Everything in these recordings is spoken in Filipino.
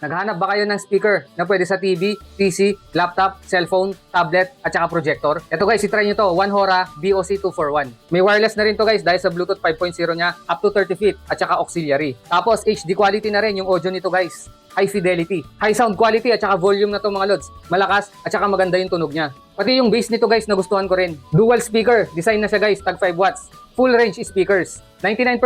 Naghahanap ba kayo ng speaker na pwede sa TV, PC, laptop, cellphone, tablet, at saka projector? Ito guys, itry nyo to, One-Hora BOC241. May wireless na rin to guys dahil sa Bluetooth 5.0 niya up to 30 feet at saka auxiliary. Tapos HD quality na rin yung audio nito guys. High fidelity, high sound quality at saka volume na to mga lods. Malakas at saka maganda yung tunog niya. Pati yung bass nito guys nagustuhan ko rin. Dual speaker, design na siya guys, tag 5 watts. Full range speakers, 99%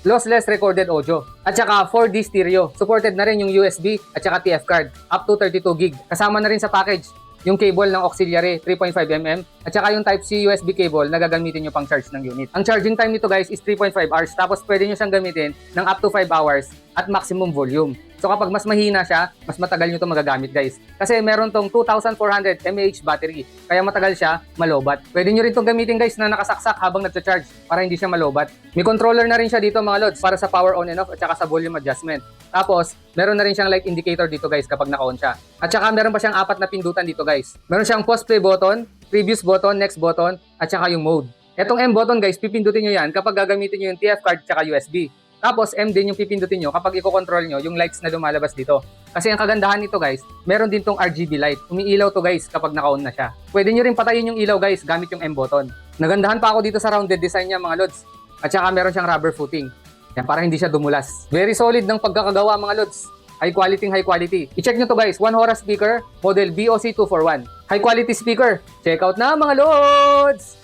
lossless recorded audio. At saka 4D stereo. Supported na rin yung USB at saka TF card up to 32 gig. Kasama na rin sa package yung cable ng auxiliary 3.5mm at saka yung Type-C USB cable na gagamitin nyo pang charge ng unit. Ang charging time nito guys is 3.5 hours tapos pwede nyo siyang gamitin ng up to 5 hours at maximum volume. So kapag mas mahina siya, mas matagal nyo ito magagamit guys. Kasi meron tong 2,400 mAh battery, kaya matagal siya malobat. Pwede nyo rin itong gamitin guys na nakasaksak habang nagcha-charge para hindi siya malobat. May controller na rin siya dito mga lods para sa power on and off at saka sa volume adjustment. Tapos, meron na rin siyang light indicator dito guys kapag naka-on siya. At saka meron pa siyang 4 na pindutan dito guys. Meron siyang pause play button, previous button, next button, at saka yung mode. Etong M button guys, pipindutin nyo yan kapag gagamitin nyo yung TF card at saka USB. Tapos M din yung pipindutin nyo kapag i-control nyo yung lights na lumalabas dito. Kasi ang kagandahan nito guys, meron din tong RGB light. Umiilaw to guys kapag naka-on na siya. Pwede nyo rin patayin yung ilaw guys gamit yung M button. Nagandahan pa ako dito sa rounded design niya mga lods. At saka meron siyang rubber footing. Yan, para hindi siya dumulas. Very solid ng pagkakagawa mga lods. High quality, high quality. I-check nyo to guys, One-Hora speaker, model BOC241. High quality speaker. Check out na mga lods!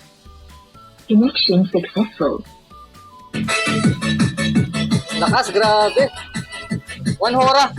Connection successful. Lakas, grabe. One-Hora.